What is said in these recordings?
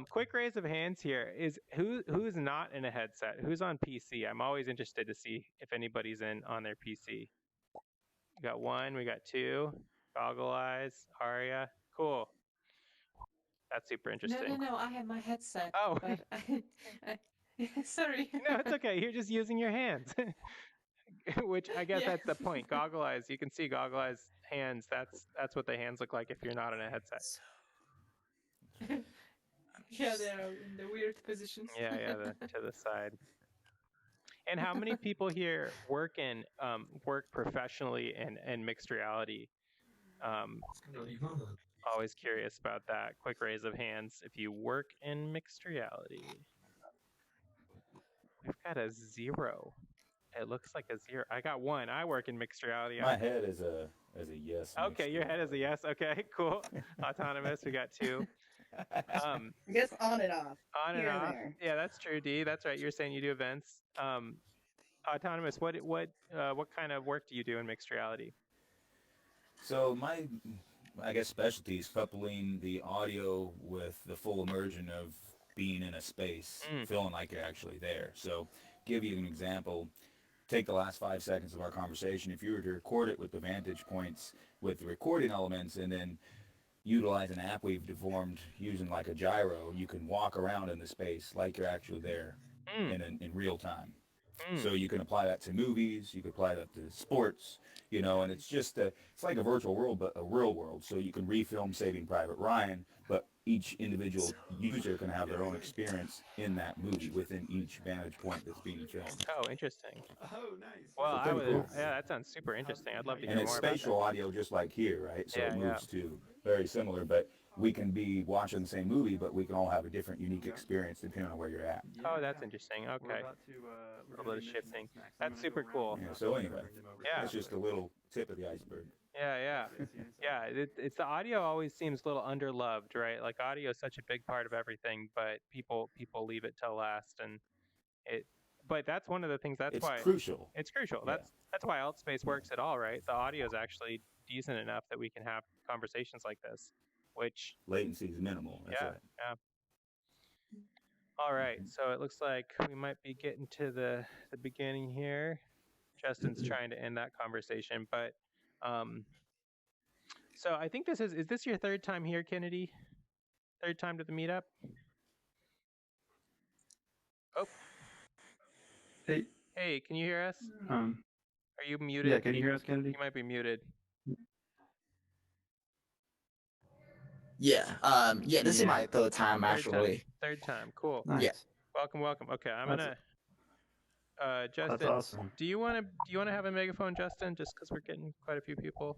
Quick raise of hands here is who's not in a headset? Who's on PC? I'm always interested to see if anybody's in on their PC. We got one, we got two. Goggle eyes, Aria. Cool. That's super No, no, interesting. no. I have my headset, Oh, but I sorry. no, it's okay. You're just using your hands, which I guess Yeah. that's the point. Goggle eyes. You can see goggle eyes hands. That's what the hands look like if you're not in a headset. So I'm Yeah, just they are in the weird positions. Yeah, yeah, to the side. And how many people here work professionally in mixed reality? Um, always curious about that. Quick raise of hands if you work in mixed reality. We've got a 0. It looks like a 0. I got 1. I work in mixed reality. My head is a yes. Okay, Mixed your head is a reality. yes. Okay, cool. Autonomous. We got 2. I guess on and off, On and here and off. there. Yeah, that's true. D. That's right. You're saying you do events. Autonomous. What kind of work do you do in mixed reality? So my, I guess, specialty is coupling the audio with the full immersion of being in a space, Mm. feeling like you're actually there. So, give you an example. Take the last 5 seconds of our conversation. If you were to record it with the vantage points, with the recording elements, and then utilize an app we've deformed using like a gyro, you can walk around in the space like you're actually there Mm. in real time. Mm. So you can apply that to movies, you can apply that to sports, and it's just it's like a virtual world, but a real world. So you can refilm Saving Private Ryan, but each individual user can have their own experience in that movie within each vantage point that's being filmed. Oh, interesting. Oh, nice. Well, So I pretty would. cool. Yeah, that sounds super interesting. I'd love to And hear it's more about that. spatial audio just like here, right? So it Yeah, yeah. moves to very similar, but we can be watching the same movie, but we can all have a different unique experience depending on where you're at. Oh, that's interesting. Okay. A little bit of shifting. That's super cool. Yeah, so anyway, Yeah. that's just a little tip of the iceberg. Yeah, yeah. Yeah, it's the audio always seems a little underloved, right? Like audio is such a big part of everything, but people leave it till last, and it. But that's one of the things. That's It's why crucial. it's crucial. Yeah. That's why Altspace works at all, right? The audio is actually decent enough that we can have conversations like this, which Latency is minimal. That's yeah, right. yeah. All right, so it looks like we might be getting to the beginning here. Justin's trying to end that conversation, but um, so I think this is this your third time here, Kennedy? Third time to the meetup? Oh, Hey, hey, can you hear us? um, Are you yeah, muted? can you hear us, Kennedy? You might be muted. Yeah. Yeah. This is Yeah. my third time Third time. actually. Third time. Cool. Nice. Yeah. Welcome, welcome. Okay, I'm That's- gonna. Justin, That's awesome. do you want to have a megaphone, Justin? Just because we're getting quite a few people.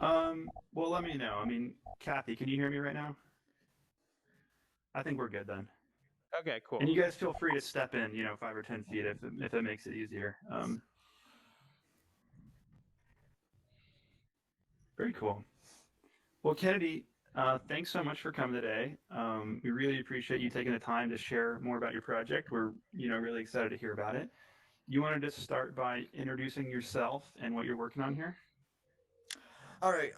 Well, let me know. I mean, Kathy, can you hear me right now? I think we're good then. Okay, cool. And you guys feel free to step in, 5 or 10 feet if it makes it easier. Very cool. Well, Kennedy, thanks so much for coming today. We really appreciate you taking the time to share more about your project. We're, really excited to hear about it. You wanted to start by introducing yourself and what you're working on here? All right.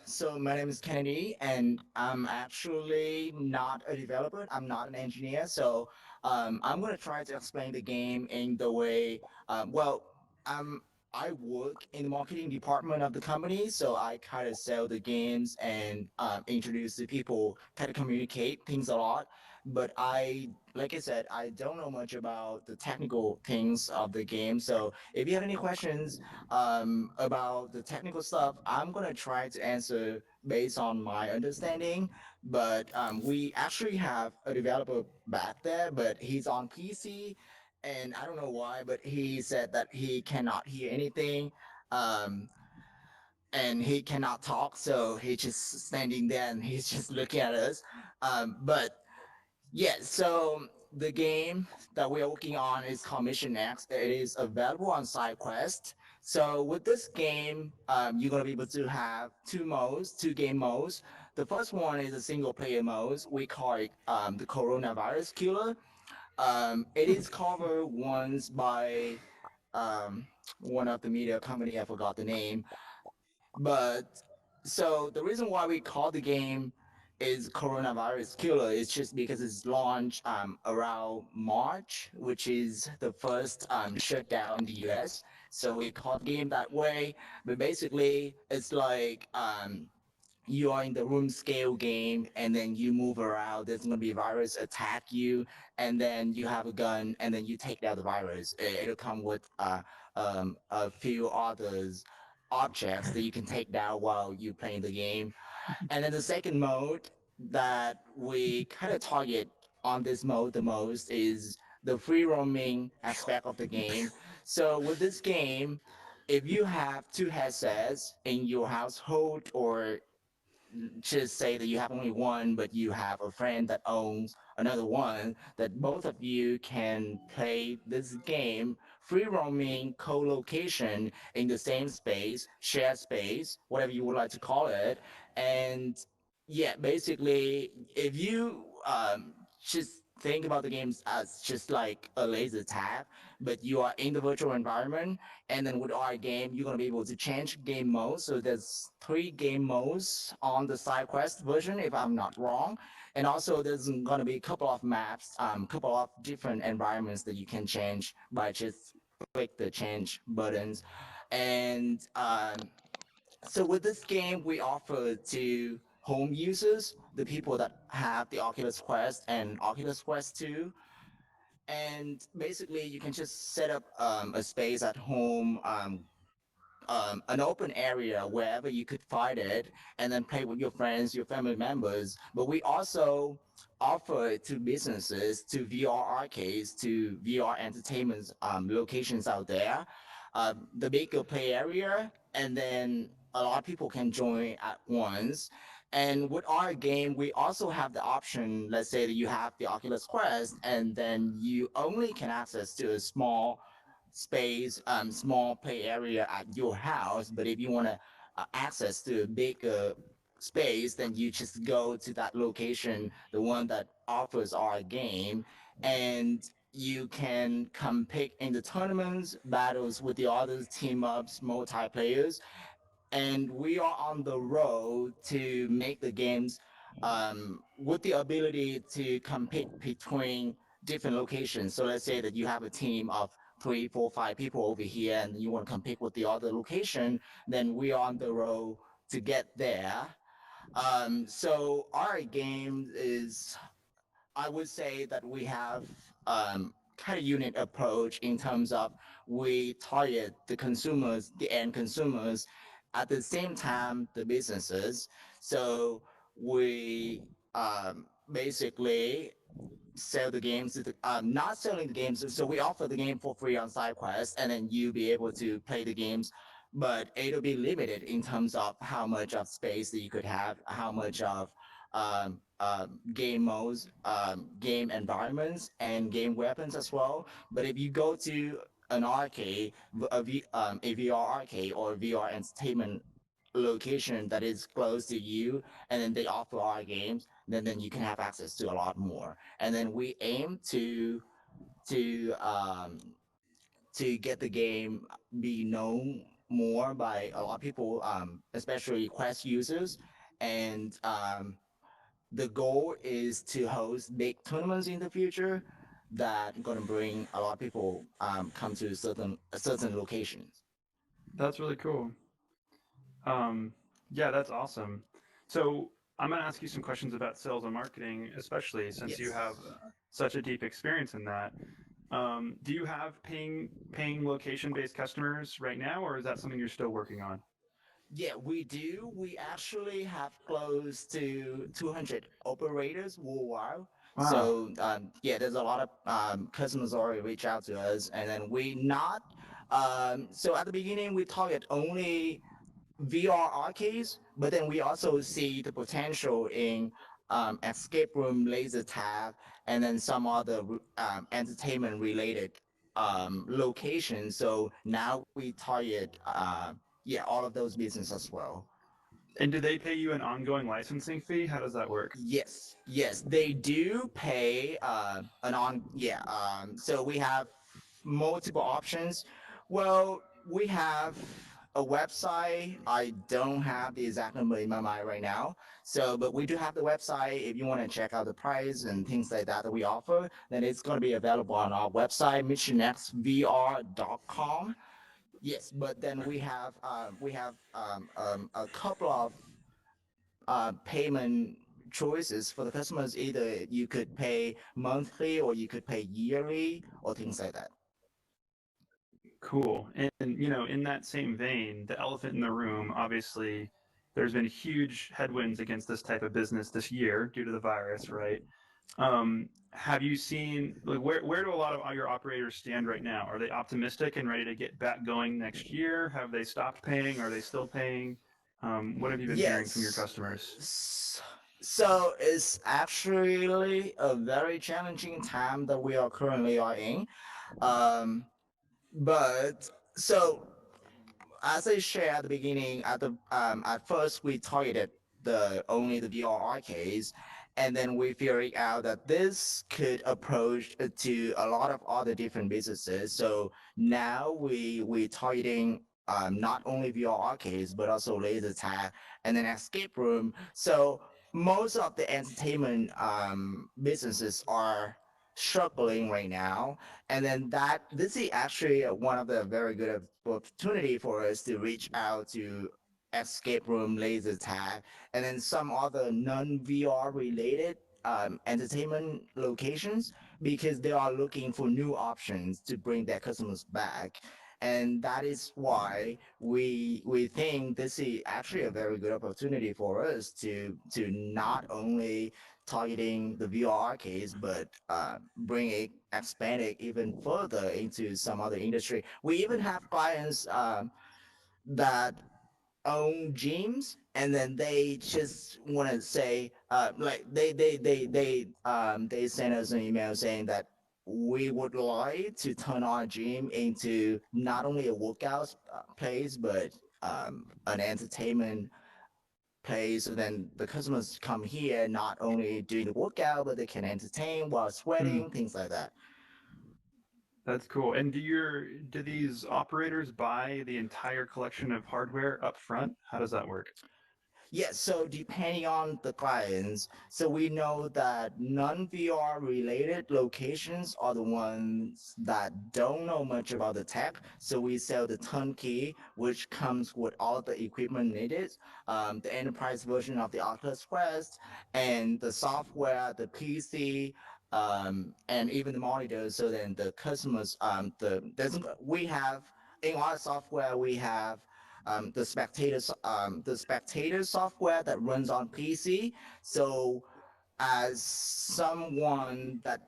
So my name is Kennedy, and I'm actually not a developer. I'm not an engineer. So I'm gonna try to explain the game in the way. Well, I work in the marketing department of the company, so I kind of sell the games and introduce the people, kind of communicate things a lot. But like I said, I don't know much about the technical things of the game. So if you have any questions about the technical stuff, I'm gonna try to answer based on my understanding. But we actually have a developer back there, but he's on PC, and I don't know why, but he said that he cannot hear anything. Um, and he cannot talk, so he's just standing there and he's just looking at us. But yeah, so the game that we are working on is called MissionX. It is available on SideQuest. So with this game, you're gonna be able to have two game modes. The first one is a single player mode. We call it the Coronavirus Killer. It is covered once by um, one of the media company. I forgot the name, but so the reason why we call the game is coronavirus killer. It's just because it's launched around March, which is the first shutdown in the US. So we call the game that way. But basically, it's like you are in the room scale game and then you move around. There's gonna be a virus attack you, and then you have a gun and then you take down the virus. It'll come with a few others objects that you can take down while you're playing the game. And then the second mode that we kind of target on this mode the most is the free roaming aspect of the game. So with this game, if you have two headsets in your household, or just say that you have only one, but you have a friend that owns another one, that both of you can play this game, free roaming, co-location in the same space, shared space, whatever you would like to call it. And yeah, basically, if you just think about the games as just like a laser tag, but you are in the virtual environment, and then with our game, you're gonna be able to change game modes. So there's three game modes on the side quest version, if I'm not wrong. And also there's gonna be a couple of maps, couple of different environments that you can change by just click the change buttons. And so with this game, we offer to home users, the people that have the Oculus Quest and Oculus Quest 2, and basically you can just set up a space at home, an open area wherever you could find it, and then play with your friends, your family members. But we also offer it to businesses, to VR arcades, to VR entertainment locations out there. The bigger play area, and then a lot of people can join at once. And with our game, we also have the option. Let's say that you have the Oculus Quest, and then you only can access to a small space, small play area at your house. But if you want to access to a big space, then you just go to that location, the one that offers our game, and you can compete in the tournaments, battles with the others, team ups, multiplayers, and we are on the road to make the games with the ability to compete between different locations. So let's say that you have a team of three, four, five people over here, and you want to compete with the other location, then we are on the road to get there. So our game is, I would say that we have kind of unique approach in terms of we target the consumers, the end consumers, at the same time the businesses. So we basically sell the games to the not selling the games. So we offer the game for free on SideQuest, and then you be able to play the games, but it'll be limited in terms of how much of space that you could have, how much of game modes, game environments, and game weapons as well. But if you go to an arcade, a VR arcade or VR entertainment location that is close to you, and then they offer our games, then you can have access to a lot more. And then we aim to um, to get the game be known more by a lot of people, especially Quest users. And the goal is to host big tournaments in the future that gonna bring a lot of people come to certain locations. That's really cool. Um, yeah, that's awesome. So I'm going to ask you some questions about sales and marketing, especially since you Yes. have such a deep experience in that. Do you have paying location based customers right now, or is that something you're still working on? Yeah, we do. We actually have close to 200 operators worldwide. Wow. So yeah, there's a lot of customers already reach out to us, and then we not. So at the beginning, we target only VR arcades, but then we also see the potential in escape room, laser tag, and then some other entertainment related locations. So now we target yeah, all of those business as well. And do they pay you an ongoing licensing fee? How does that work? Yes, yes, they do pay an on. Yeah, so we have multiple options. Well, we have a website. I don't have the exact number in my mind right now. So, but we do have the website. If you want to check out the price and things like that we offer, then it's going to be available on our website, missionxvr.com. Yes, but then we have a couple of payment choices for the customers. Either you could pay monthly or you could pay yearly or things like that. Cool. And, in that same vein, the elephant in the room, obviously, there's been huge headwinds against this type of business this year due to the virus, right? Have you seen, like, where do a lot of your operators stand right now? Are they optimistic and ready to get back going next year? Have they stopped paying? Are they still paying? What have you been hearing from your Yes. customers? So it's actually a very challenging time that we are currently are in. Um, but so as I shared at the beginning, at first we targeted the only the VR arcades, and then we figured out that this could approach to a lot of other different businesses. So now we targeting not only VR arcades but also laser tag and then escape room. So most of the entertainment businesses are struggling right now, and then that this is actually one of the very good opportunity for us to reach out to escape room, laser tag, and then some other non-VR related entertainment locations, because they are looking for new options to bring their customers back. And that is why we think this is actually a very good opportunity for us to not only targeting the VR case, but bring it, expand it even further into some other industry. We even have clients that own gyms, and then they just want to say, like they send us an email saying that we would like to turn our gym into not only a workout place, but an entertainment place. So then the customers come here not only doing the workout, but they can entertain while Hmm, sweating, things like that. that's cool. And do these operators buy the entire collection of hardware up front? How does that work? Yes, so depending on the clients, so we know that non-VR related locations are the ones that don't know much about the tech. So we sell the turnkey, which comes with all the equipment needed, the enterprise version of the Oculus Quest, and the software, the PC, and even the monitors. So then the customers, we have in our software we have the spectator software that runs on PC. So as someone that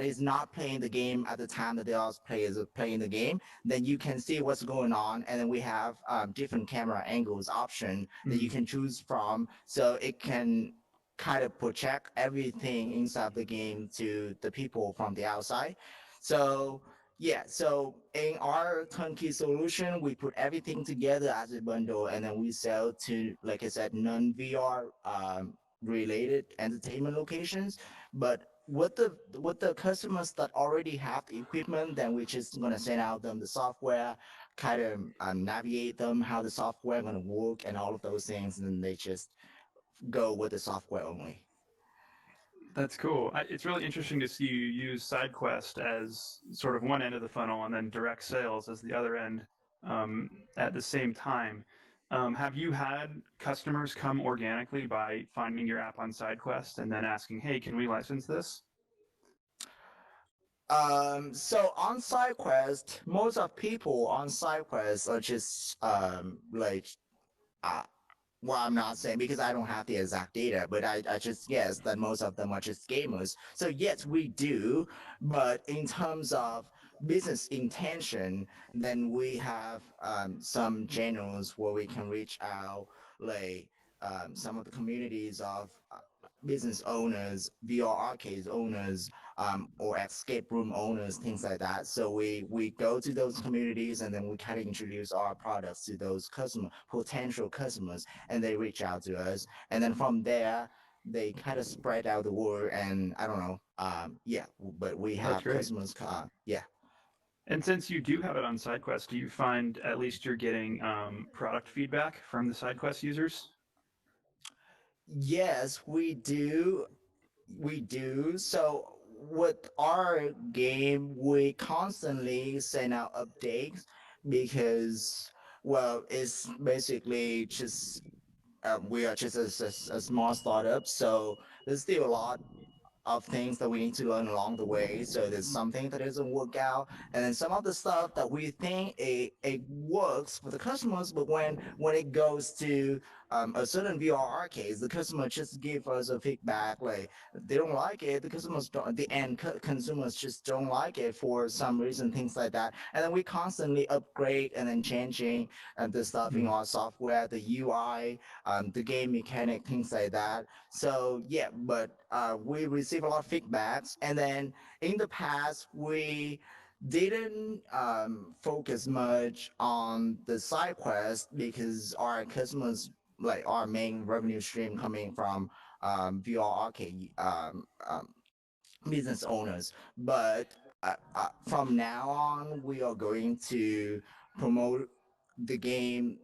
is not playing the game at the time that the other players are playing the game, then you can see what's going on, and then we have different camera angles option that you Mm, can choose from, so it can kind of project everything inside the game to the people from the outside. So yeah, so in our turnkey solution, we put everything together as a bundle, and then we sell to, like I said, non-VR related entertainment locations. But with the customers that already have the equipment, then we're just gonna send out them the software, kind of navigate them how the software gonna work and all of those things, and then they just go with the software only. that's cool. It's really interesting to see you use SideQuest as sort of one end of the funnel and then direct sales as the other end at the same time. Have you had customers come organically by finding your app on SideQuest and then asking, "Hey, can we license this?" So on SideQuest, most of people on SideQuest are just like uh, well, I'm not saying because I don't have the exact data, but I just guess that most of them are just gamers. So yes, we do, but in terms of business intention, then we have some channels where we can reach out, like some of the communities of business owners, VR arcade owners, or escape room owners, things like that. So we go to those communities, and then we kind of introduce our products to those potential customers, and they reach out to us, and then from there they kind of spread out the word. And I don't know, yeah, but we That's have great. customers, yeah. And since you do have it on SideQuest, do you find at least you're getting product feedback from the SideQuest users? Yes, we do. We do. So with our game, we constantly send out updates because, well, it's basically just we are just a small startup, so there's still a lot of things that we need to learn along the way. So there's something that doesn't work out, and then some of the stuff that we think it works for the customers, but when it goes to a certain VR case, the customer just give us a feedback like they don't like it. The customers don't, the end consumers just don't like it for some reason, things like that. And then we constantly upgrade and then changing the stuff in our software, the UI, the game mechanic, things like that. So yeah, but we receive a lot of feedbacks, and then in the past we didn't focus much on the side quest because our customers, like our main revenue stream coming from VR arcade business owners. But from now on, we are going to promote the game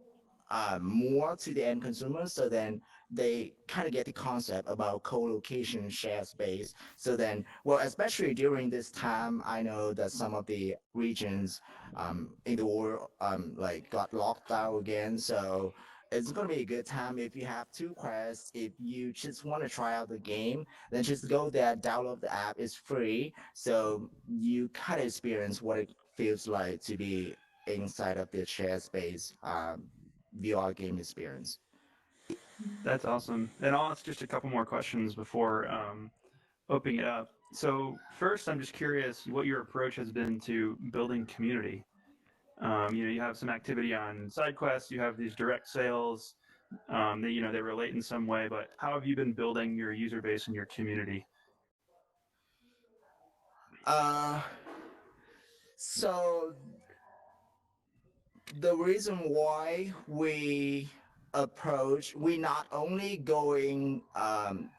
more to the end consumers, so then they kind of get the concept about co-location share space. So then, well, especially during this time, I know that some of the regions in the world like got locked down again. So it's gonna be a good time if you have two quests. If you just want to try out the game, then just go there, download the app. It's free, so you kind of experience what it feels like to be inside of the share space VR game experience. That's awesome. And I'll ask just a couple more questions before opening it up. So first, I'm just curious what your approach has been to building community. You have some activity on SideQuest, you have these direct sales, they relate in some way, but how have you been building your user base and your community? Uh, so the reason why we not only going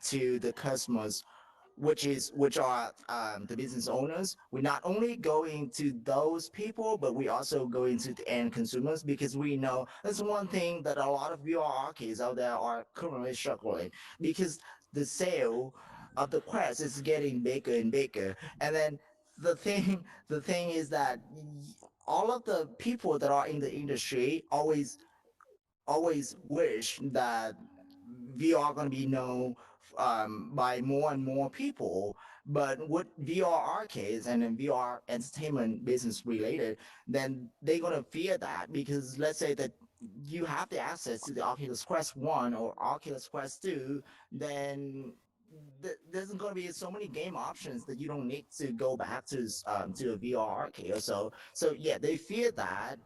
to the customers, which are the business owners. We're not only going to those people, but we also going to the end consumers, because we know that's one thing that a lot of VR arcades out there are currently struggling, because the sale of the quest is getting bigger and bigger. And then the thing is that all of the people that are in the industry always wish that VR going to be known by more and more people. But with VR arcades and then VR entertainment business related, then they're going to fear that, because let's say that you have the access to the Oculus Quest 1 or Oculus Quest 2, then there's going to be so many game options that you don't need to go back to a VR arcade or so. So yeah, they fear that.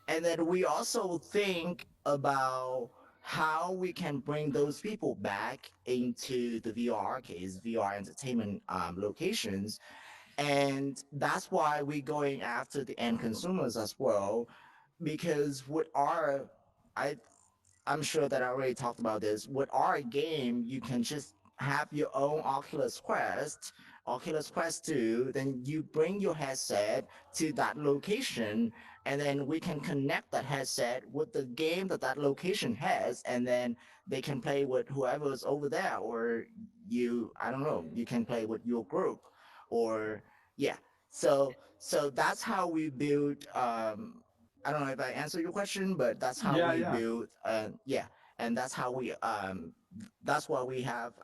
And then we also think about how we can bring those people back into the VR arcades, VR entertainment locations. And that's why we're going after the end consumers as well. Because with I I'm sure that I already talked about this. With our game, you can just have your own Oculus Quest 2, then you bring your headset to that location, and then we can connect that headset with the game that that location has, and then they can play with whoever's over there, or I don't know, you can play with your group, or yeah. So that's how we build I don't know if I answered your question, but that's how Yeah, we yeah. build. Yeah, and that's how we. That's why we have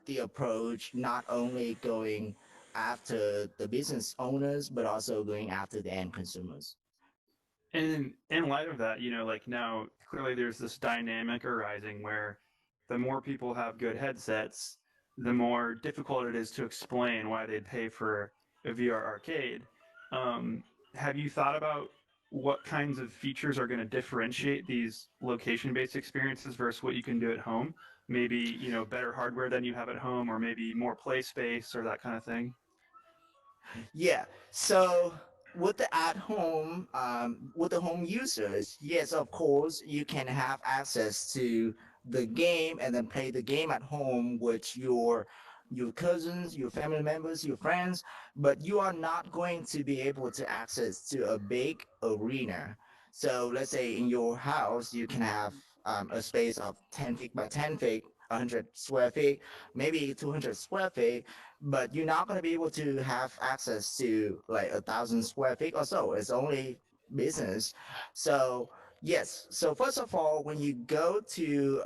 the approach, not only going after the business owners, but also going after the end consumers. And in light of that, like now, clearly there's this dynamic arising where the more people have good headsets, the more difficult it is to explain why they'd pay for a VR arcade. Um, have you thought about what kinds of features are going to differentiate these location-based experiences versus what you can do at home? Maybe, better hardware than you have at home, or maybe more play space or that kind of thing? Yeah. So with the with the home users, yes, of course, you can have access to the game and then play the game at home with your your cousins, your family members, your friends, but you are not going to be able to access to a big arena. So let's say in your house, you can have a space of 10 feet by 10 feet, 100 square feet, maybe 200 square feet, but you're not going to be able to have access to like 1,000 square feet or so. It's only business. So yes. So first of all, when you go to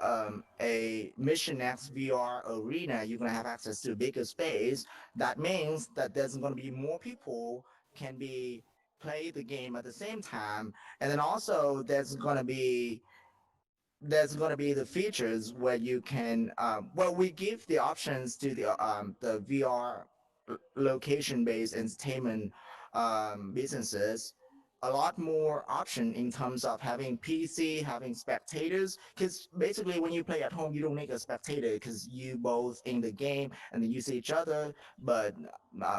a MissionX VR arena, you're gonna have access to a bigger space. That means that there's gonna be more people can be play the game at the same time, and then also there's gonna be the features where you can well, we give the options to the VR location based entertainment businesses a lot more option in terms of having PC, having spectators. Because basically, when you play at home, you don't need a spectator because you both in the game and then you see each other. But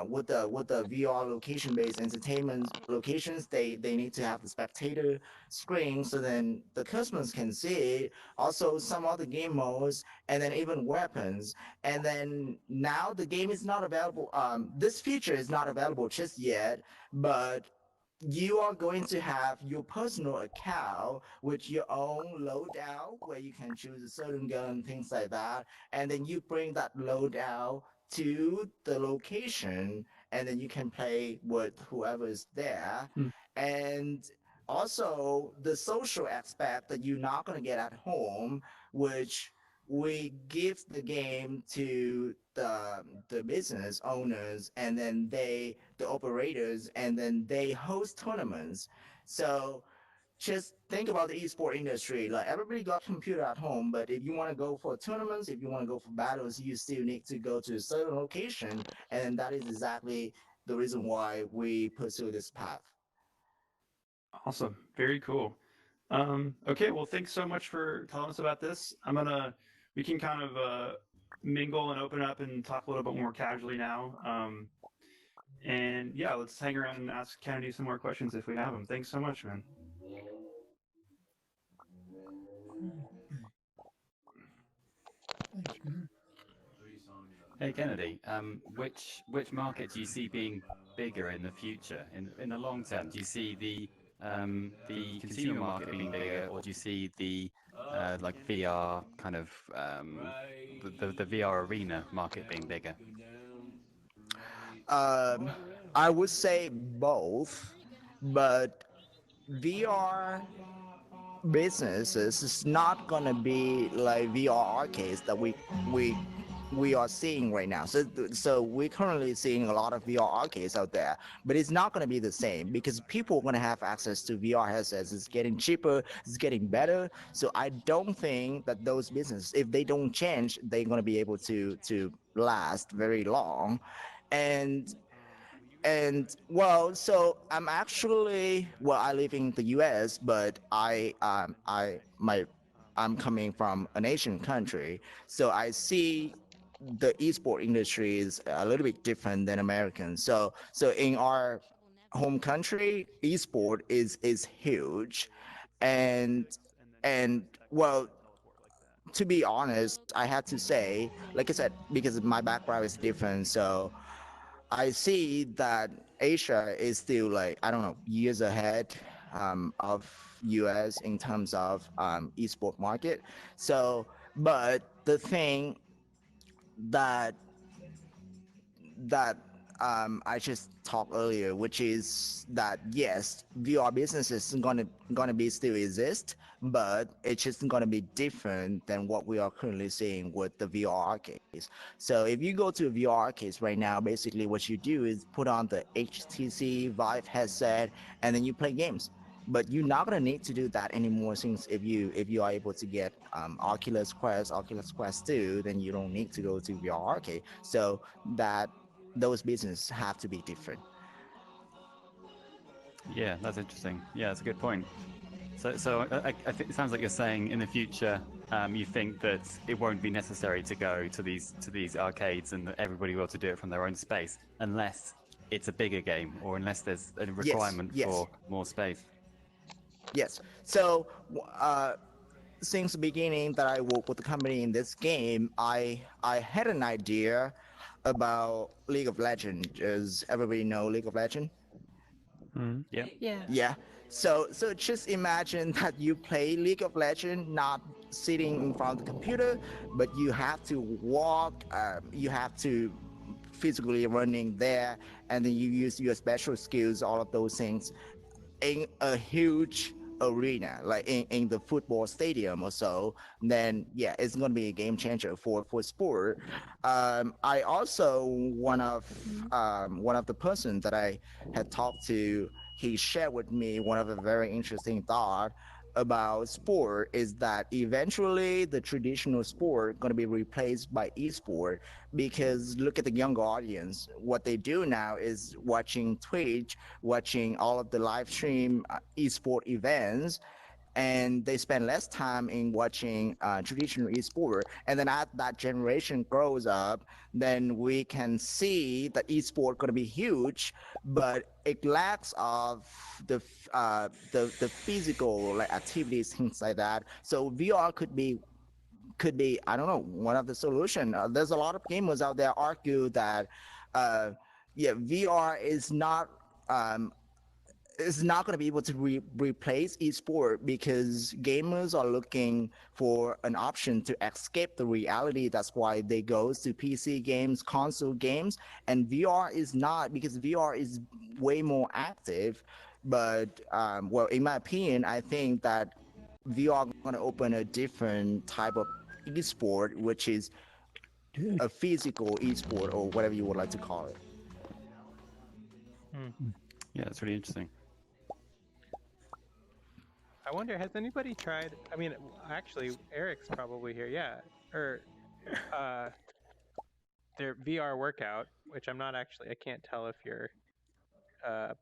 with the VR location based entertainment locations, they need to have the spectator screen so then the customers can see it. Also, some other game modes and then even weapons. And then now the game is not available. This feature is not available just yet, but you are going to have your personal account with your own loadout where you can choose a certain gun, things like that. And then you bring that loadout to the location and then you can play with whoever is there. Hmm. And also the social aspect that you're not going to get at home, which we give the game to the business owners and then the operators and then they host tournaments. So just think about the esport industry. Like everybody got computer at home, but if you want to go for tournaments, if you want to go for battles, you still need to go to a certain location, and that is exactly the reason why we pursue this path. Awesome. Very cool. Okay, well, thanks so much for telling us about this. We can kind of mingle and open up and talk a little bit more casually now. And yeah, let's hang around and ask Kennedy some more questions if we have them. Thanks so much, man. Hey Kennedy, which market do you see being bigger in the future, in the long term? Do you see the consumer market being bigger, or do you see the like VR kind of the VR arena market being bigger? Um, I would say both, but VR businesses is not gonna be like VR arcades that we we are seeing right now. So we're currently seeing a lot of VR arcades out there, but it's not gonna be the same because people are gonna have access to VR headsets. It's getting cheaper, it's getting better. So I don't think that those businesses, if they don't change, they're gonna be able to last very long. And well, so I'm actually, well, I live in the US, but I'm coming from an Asian country, so I see the esport industry is a little bit different than American. So in our home country, esport is huge. and and well, to be honest, I had to say, like I said, because my background is different, so I see that Asia is still like, I don't know, years ahead of US in terms of esport market. So, but the thing that that I just talked earlier, which is that yes, VR businesses is gonna be still exist, but it's just gonna be different than what we are currently seeing with the VR arcades. So if you go to a VR arcades right now, basically what you do is put on the HTC Vive headset and then you play games. But you're not gonna need to do that anymore since if you are able to get Oculus Quest 2, then you don't need to go to VR arcade. So that those businesses have to be different. Yeah, that's interesting. Yeah, that's a good point. So I think it sounds like you're saying in the future, you think that it won't be necessary to go to these arcades and that everybody will be able to do it from their own space, unless it's a bigger game or unless there's a Yes, requirement yes, for more space. yes. So since the beginning that I work with the company in this game, I had an idea about League of Legends. Does everybody know League of Legends? Yeah. Yeah. Yeah. So just imagine that you play League of Legends not sitting in front of the computer, but you have to walk. You have to physically running there, and then you use your special skills, all of those things in a huge arena, like in the football stadium or so, then yeah, it's going to be a game changer for sport. I also one of the persons that I had talked to, he shared with me one of the very interesting thought about sport is that eventually the traditional sport going to be replaced by esport, because look at the younger audience. What they do now is watching Twitch, watching all of the live stream esport events, and they spend less time in watching traditional esport. And then as that generation grows up, then we can see that esport going to be huge, but it lacks of the physical like activities, things like that. So VR could be I don't know, one of the solution. There's a lot of gamers out there argue that uh, yeah, VR um, is not going to be able to replace esport, because gamers are looking for an option to escape the reality. That's why they go to PC games, console games, and VR is not, because VR is way more active. But well, in my opinion, I think that VR going to open a different type of esport, which is a physical esport or whatever you would like to call it. Yeah, that's really interesting. I wonder, has anybody tried? I mean, actually, Eric's probably here. Yeah, or uh, their VR workout, which I'm not actually. I can't tell if you're uh,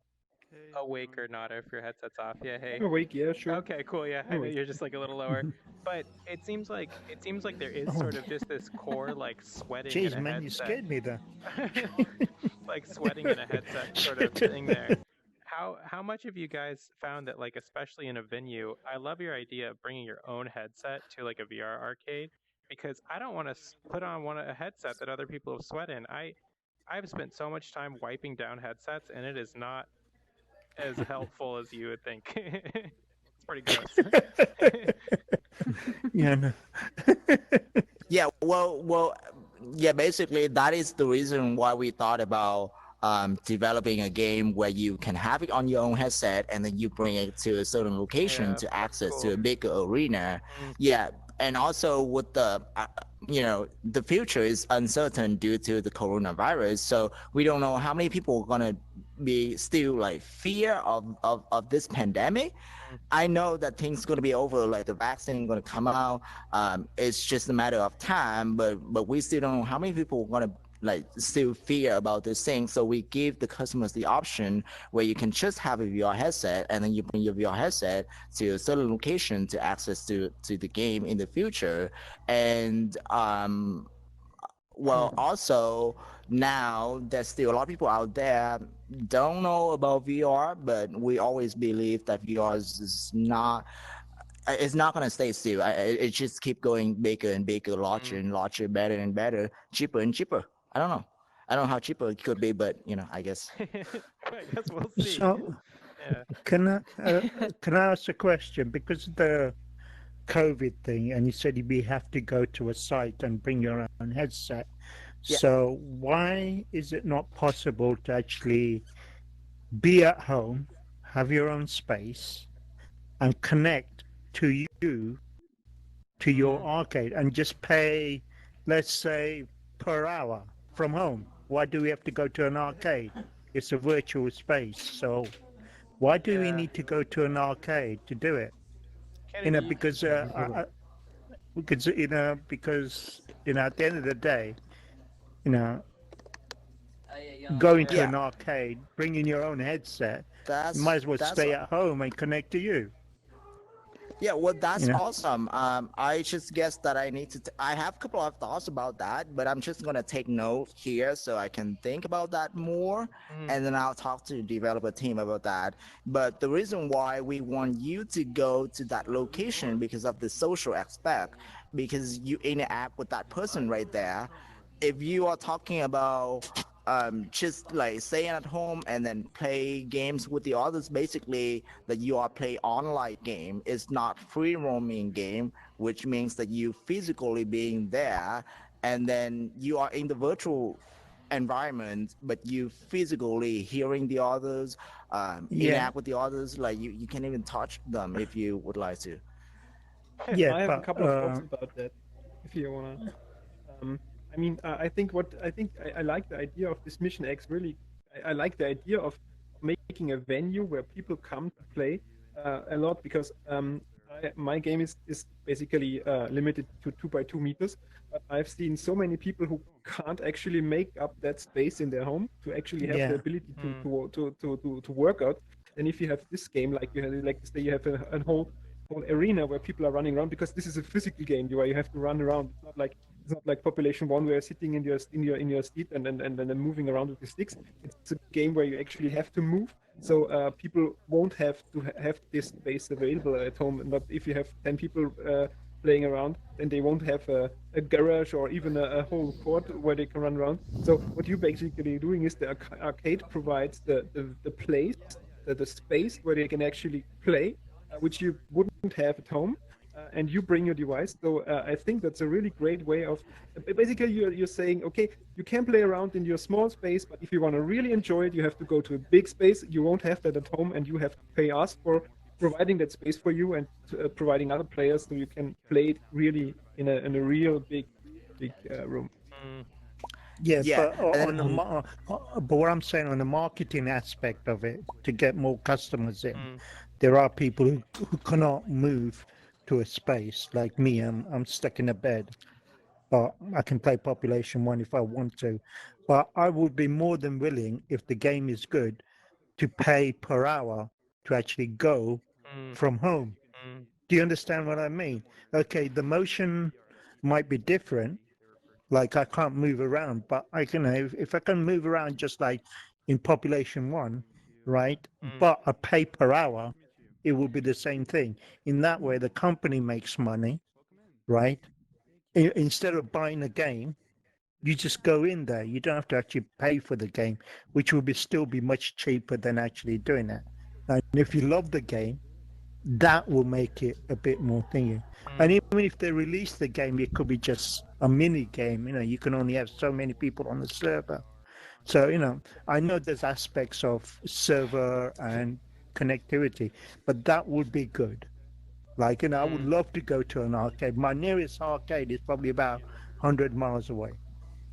awake or not, or if your headset's off. Yeah, hey. Awake, yeah, sure. Okay, cool. Yeah, I know Awake. you're just like a little lower, but it seems like there is sort of just this core like sweating in Jeez, a man, you headset, scared me there. like sweating in a headset sort of thing there. How much have you guys found that, like, especially in a venue? I love your idea of bringing your own headset to like a VR arcade, because I don't want to put on a headset that other people have sweat in. I've spent so much time wiping down headsets, and it is not as helpful as you would think. It's pretty gross. Yeah, no. Yeah, well, yeah. Basically, that is the reason why we thought about developing a game where you can have it on your own headset, and then you bring it to a certain location Yeah, to that's access to cool. a bigger arena. Mm. Yeah, and also with the future is uncertain due to the coronavirus, so we don't know how many people are gonna be still like fear of this pandemic. Mm. I know that things going to be over, like the vaccine going to come out. It's just a matter of time, but we still don't know how many people are going to like still fear about this thing. So we give the customers the option where you can just have a VR headset, and then you bring your VR headset to a certain location to access to the game in the future. And well, also now there's still a lot of people out there don't know about VR, but we always believe that VR is not, it's not gonna stay still. It just keep going bigger and bigger, larger Mm. and larger, better and better, cheaper and cheaper. I don't know. I don't know how cheaper it could be, but I guess. I guess we'll see. So, Yeah. can I ask a question? Because of the COVID thing, and you said you have to go to a site and bring your own headset. Yeah. So why is it not possible to actually be at home, have your own space, and connect to you to your arcade and just pay, let's say, per hour from home? Why do we have to go to an arcade? It's a virtual space. So why do we Yeah. need to go to an arcade to do it? Kennedy, Because at the end of the day, you know, going to Yeah. an arcade, bringing your own headset, you That's might as well that's stay at home and connect to you. Yeah, well, that's You know? awesome. I just guess that I need to. I have a couple of thoughts about that, but I'm just gonna take note here so I can think about that more, Mm. and then I'll talk to the developer team about that. But the reason why we want you to go to that location because of the social aspect, because you interact with that person right there. if you are talking about just like staying at home and then play games with the others, basically that you are play online game. It's not free roaming game, which means that you physically being there, and then you are in the virtual environment, but you physically hearing the others, Yeah, interact with the others. Like you can even touch them if you would like to. yeah, I have a but couple of thoughts about that, if you wanna. I mean, I think I like the idea of this Mission X. Really, I like the idea of making a venue where people come to play a lot because my game is basically limited to 2 by 2 meters. But I've seen so many people who can't actually make up that space in their home to actually have the yeah, ability to work out. And if you have this game, like you have, like say you have a whole arena where people are running around, because this is a physical game where you have to run around. It's not like Population One where you're sitting in your seat and then moving around with the sticks. It's a game where you actually have to move. So people won't have to have this space available at home. But if you have 10 people playing around, then they won't have a garage or even a whole court where they can run around. So what you're basically doing is the arcade provides the place, the space where they can actually play, which you wouldn't have at home. And you bring your device. So I think that's a really great way of basically you're saying, okay, you can play around in your small space, but if you want to really enjoy it, you have to go to a big space. You won't have that at home, and you have to pay us for providing that space for you and providing other players so you can play it really in a real big room. yeah. Yeah, But and on the then but what I'm saying on the marketing aspect of it, to get more customers in, Mm. there are people who cannot move to a space like me. I'm stuck in a bed, but I can play Population One if I want to. But I would be more than willing, if the game is good, to pay per hour to actually go Mm. from home. Mm. Do you understand what I mean? Okay, the motion might be different. Like I can't move around, but I can, if I can move around just like in Population One, right? Mm. But I pay per hour, it will be the same thing. In that way, the company makes money, right? Instead of buying a game, you just go in there. You don't have to actually pay for the game, which will be still be much cheaper than actually doing it. And if you love the game, that will make it a bit more thingy. And Mm. even if they release the game, it could be just a mini game. You know, you can only have so many people on the server. So, you know, I know there's aspects of server and connectivity, but that would be good. Like, you know, I would Mm. love to go to an arcade. My nearest arcade is probably about 100 miles away.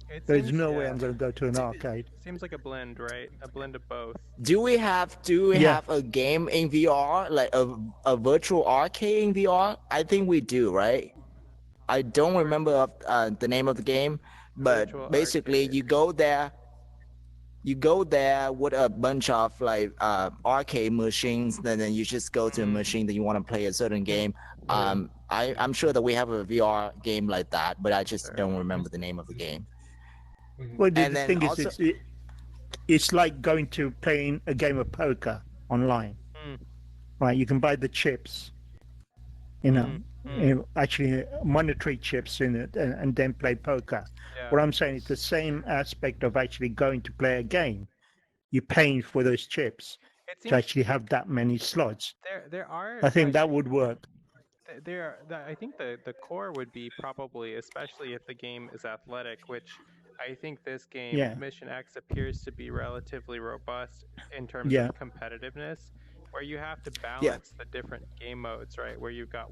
It There's seems, no way yeah, I'm going to go to an arcade. seems like a blend, right? A blend of both. do we Yeah, have a game in VR, like a virtual arcade in VR? I think we do, right? I don't remember the name of the game, Virtual but basically arcade. you go there with a bunch of like arcade machines, and then you just go to a Mm. machine that you want to play a certain game. Yeah. I'm sure that we have a VR game like that, but I just Sure. don't remember the name of the game. well, And the then thing is, also, it's like going to playing a game of poker online, Mm. right? You can buy the chips, you know, Mm. Mm. actually monetary chips in it, and then play poker. Yeah. What I'm saying is the same aspect of actually going to play a game. You're paying for those chips It to seems actually have that many slots. there are I think like that would work. I think the core would be probably, especially if the game is athletic, which I think this game Yeah, Mission X appears to be relatively robust in terms yeah, of competitiveness, where you have to yeah, balance the different game modes, right? Where you've got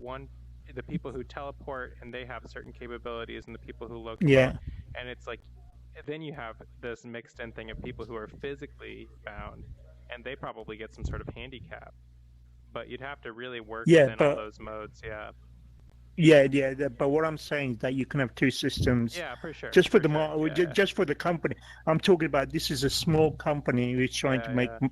the people who teleport and they have certain capabilities, and the people who locomote, yeah, and it's like then you have this mixed in thing of people who are physically bound, and they probably get some sort of handicap, but you'd have to really work yeah. within all But those modes. Yeah. but what I'm saying is that you can have two systems Yeah, for sure. just for For the sure. Yeah. just for the company. I'm talking about this is a small company who's trying to Yeah. make. Yeah.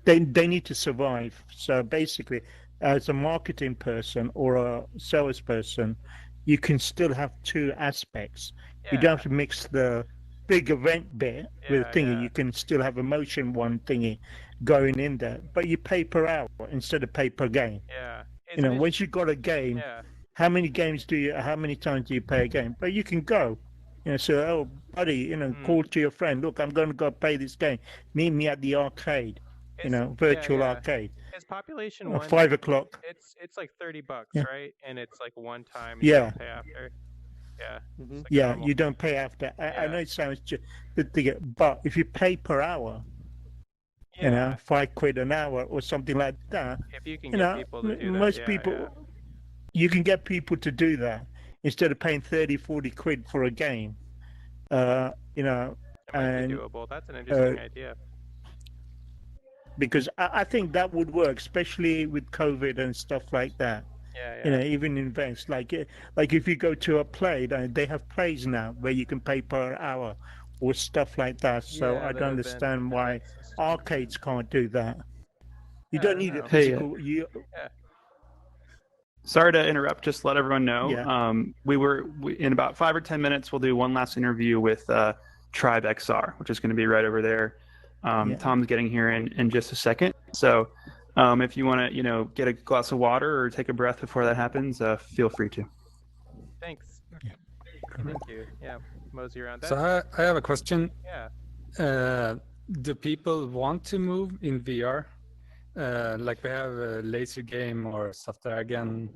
They need to survive. So basically, as a marketing person or a salesperson, you can still have two aspects. You don't Yeah. have to mix the big event bit with Yeah. thingy. Yeah. You can still have a motion one thingy going in there, but you pay per hour instead of pay per game. Yeah. You know, once you've got a game, Yeah. how many times do you? How many times do you pay a game? But you can go. So, oh, buddy, call to your friend. Look, I'm going to go play this game. Meet me at the arcade. Virtual arcade. Is population one 5 o'clock. It's like $30, Yeah. right? And it's like one time and you Yeah. don't pay after. Yeah. Mhm. It's like Yeah, normal. you don't pay after. I Yeah. know it sounds good to get, but if you pay per hour, Yeah. £5 an hour or something like that, If you can get people to do that. most Yeah, people, yeah. you can get people to do that instead of paying 30, 40 quid for a game. It might and be doable. That's an interesting idea. because I think that would work, especially with COVID and stuff like that. Yeah, yeah. Even in events like if you go to a play, they have plays now where you can pay per hour or stuff like that. So Yeah, I that don't have been understand why system. arcades can't do that. You Yeah, don't I need a know. physical. Hey, sorry to interrupt. Just to let everyone know. Yeah. We in about 5 or 10 minutes, we'll do one last interview with Tribe XR, which is going to be right over there. Yeah. Tom's getting here in just a second. So if you want to, get a glass of water or take a breath before that happens, feel free to. Thanks. Yeah. Thank you. Yeah, mosey around. So I have a question. Yeah. Do people want to move in VR? Like we have a laser game or Dragon,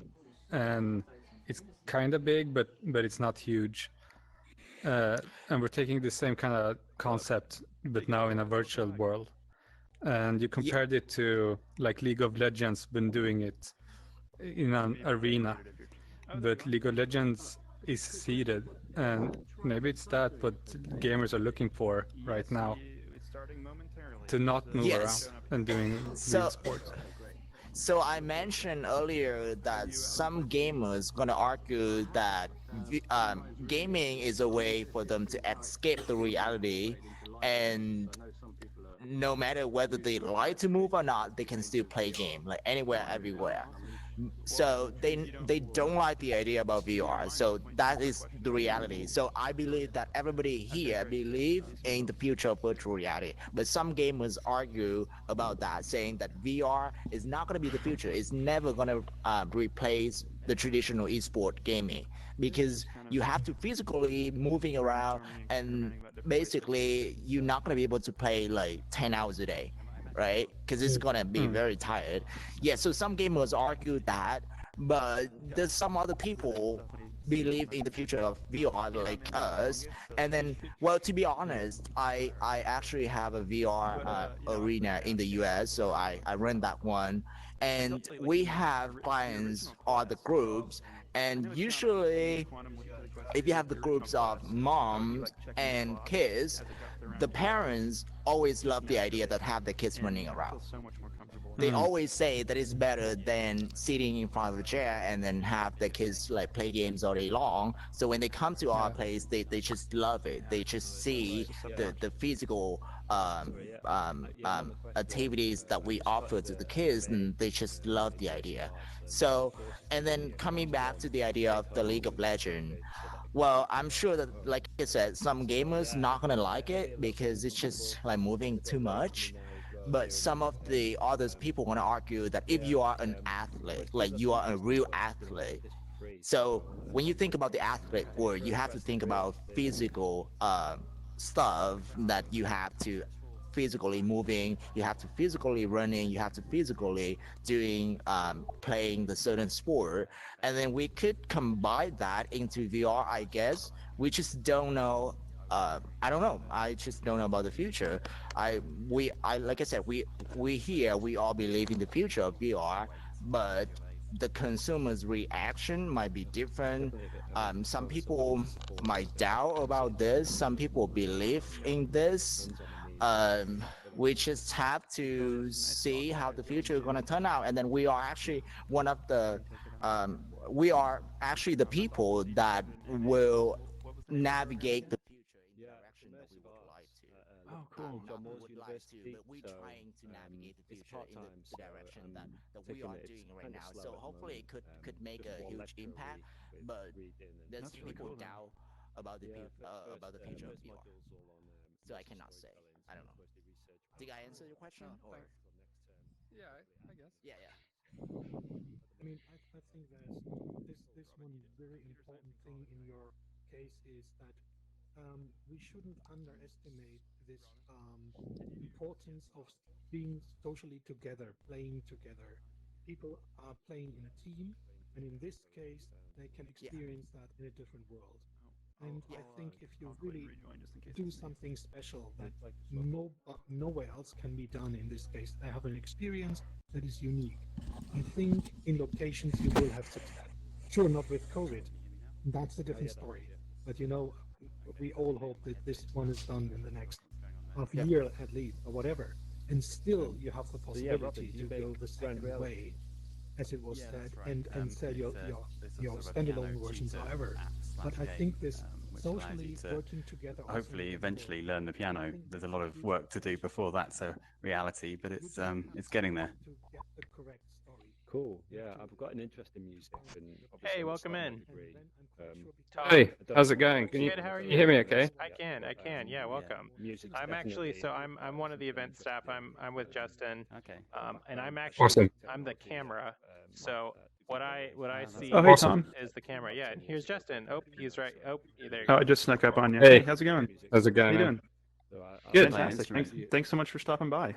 and it's kind of big, but it's not huge. And we're taking the same kind of concept, but now in a virtual world. And you compared it to like League of Legends been doing it in an arena, but League of Legends is seated, and maybe it's that what gamers are looking for right now, to not move around and doing real sports. So I mentioned earlier that some gamers gonna argue that gaming is a way for them to escape the reality, and no matter whether they like to move or not, they can still play game like anywhere, everywhere. So they don't like the idea about VR. So that is the reality. So I believe that everybody here believe in the future of virtual reality. But some gamers argue about that, saying that VR is not going to be the future. It's never going to replace the traditional esport gaming, because you have to physically moving around, and basically you're not going to be able to play like 10 hours a day, right? Because it's gonna be very tired. Yeah, so some gamers argue that, but there's some other people believe in the future of VR like us. And then, well, to be honest, I actually have a VR arena in the US, so I run that one, and we have clients or the groups, and usually if you have the groups of moms and kids, the parents always love the idea that have the kids running around. They always say that it's better than sitting in front of a chair and then have the kids like play games all day long. So when they come to our place, they just love it. They just see the physical activities that we offer to the kids, and they just love the idea. So, and then coming back to the idea of the League of Legends, well, I'm sure that, like I said, some gamers not gonna like it because it's just like moving too much. But some of the others people want to argue that if you are an athlete, like you are a real athlete, so when you think about the athlete word, you have to think about physical stuff that you have to physically moving, you have to physically running, you have to physically doing playing the certain sport, and then we could combine that into VR, I guess. We just don't know. I don't know. I just don't know about the future. I like I said, we here we all believe in the future of VR, but the consumer's reaction might be different. Some people might doubt about this. Some people believe in this. We just have to see how the future is going to turn out. And then we are actually one of the, we are actually the people that will navigate the future in the direction that we would like to. Oh, cool. Not we would like to, but we're trying to navigate the future in the direction that we are doing right now. So hopefully it could make a huge impact, but there's people doubt about the future of VR. So I cannot say. I don't know. Did I answer your question? Or Yeah, I guess. yeah. I mean, I think that this one very important thing in your case is that we shouldn't underestimate this importance of being socially together, playing together. People are playing in a team, and in this case, they can experience that in a different world. And I think if you really do something special that nowhere else can be done in this case, they have an experience that is unique. I think in locations you will have success. Sure, not with COVID. That's a different story. But we all hope that this one is done in the next half year at least, or whatever. And still, you have the possibility to go the second way, as it was said, and sell your standalone versions, however. But I think this socially working together. Hopefully, eventually learn the piano. There's a lot of work to do before that's a reality, but it's getting there. To get the correct story. Cool. Yeah, I've got an interest in music. And Hey, welcome in. Tom. Hey, how's it going? Can you, Good, how are you hear me okay? I can. Yeah, welcome. I'm actually, so I'm one of the event staff. I'm with Justin. Okay. And I'm actually, Awesome. I'm the camera. So what I see Oh, hey, Tom. is the camera. Yeah, and here's Justin. Oh, he's right. Oh, there you Oh, go. I just snuck up on you. Hey. How's it going? How's it How going, you man? doing? Good. Fantastic. Thanks so much for stopping by.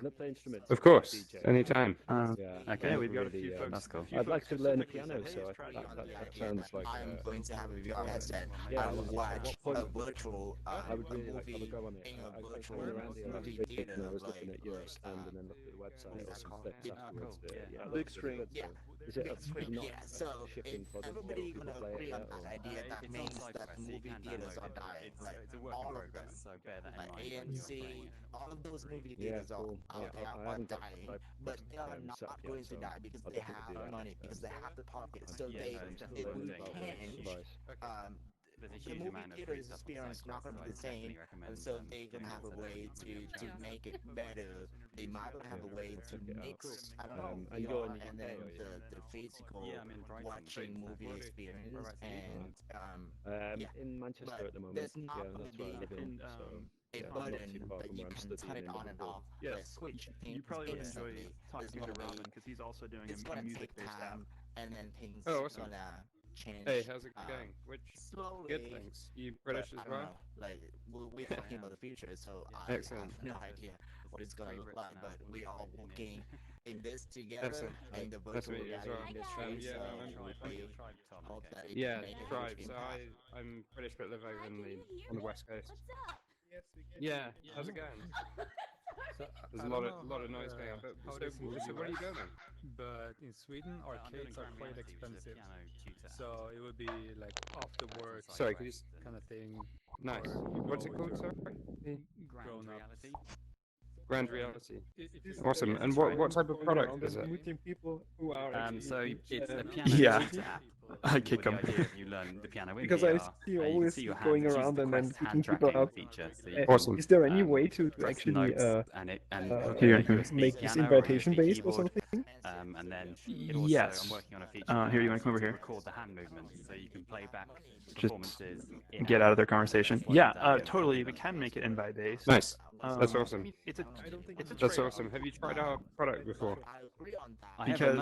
Of course, anytime. Okay, we've got a few folks. That's cool. I'd like to learn the piano, so that sounds like. I'm going to have a VR headset. Yeah, I will watch a I virtual would really like to have a movie go on it. in a I virtual went around the movie last week theater. and I was looking like, at your stand and then looked at the website or some clips afterwards. cool. Yeah, Big screen. Yeah. Is it Big screen, not yeah. So shifting if product everybody people gonna play it agree on yet, that or- idea, that It's means on side that quest, so you movie can theaters download are it. dying. It's Like a work all in of them. progress, so bear that in Like mind. AMC, all of those movie Yeah, theaters cool. are Yeah, I are haven't got dying, my but they are set not up yet, going to so die because I'd they definitely do have that. money, because they have the pockets. So Yeah, they no, just it learn will about the change. device. There's a The huge movie amount of theater free stuff on experience side is not quest, going to be so the I same, definitely recommend and so they're doing going to have that a so that way you can to make it better. They might have a way to Check it out. mix, I don't know, And you're VR in the and UK, then are you? the physical Yeah, I'm in Brighton. watching movie experience, Whereabouts are you? and yeah. In Manchester But at the moment. there's not Yeah, gonna that's where I be live in. And, So a yeah, not button too far that from you where I'm can turn studying it in on and Liverpool. off, Yes. like switch things You probably would enjoy instantly. talking It's to gonna Robin be, because he's also doing it's a gonna take music-based app. time, and then things Oh, awesome. gonna change. Hey, how's it going? Which Slowly. good things. You But British I as don't well? know. Like we're talking about the future, so I Excellent. have no idea what it's gonna look like. But we are working in this together Excellent. in the Nice to virtual meet you as reality well. industry. Yeah, so no, I'm we hope that it Yeah, can make a Tribe. huge So impact. I'm British but live over on the west coast. Yes, we can. Yeah, how's it going? So, There's I a don't lot know of noise going on. But how so, it is in the so where do you US, go then? but in Sweden, arcades are quite expensive. So it would be like after work Sorry, could you? kind of thing. Nice. Or you What's go it with called? your Sorry. grown up. Grand Reality. If you Awesome. And try what type of Going product around is and it? meeting people who are actually So it's a uh, piano Yeah. tutor app. I kick The 'em. idea of you learn the piano in because I VR. see You can always see your hands. going It uses around the and then Quest picking hand people tracking up. feature, so you Awesome. Is there any um, way to press the actually notes and hook Yeah. a USB make this piano or a invitation USB based or keyboard, something? and then it also, Yes. I'm working on a feature Here, you now want to come over to here? record the hand movements, so you can play back Just performances. in Get out of their app. conversation. Slow Yeah, them down. totally. We can make it invite based. Nice. That's I awesome. mean, it's a I don't think it's a That's trade-off. awesome. Have you tried our product before? I agree on that. I have a Because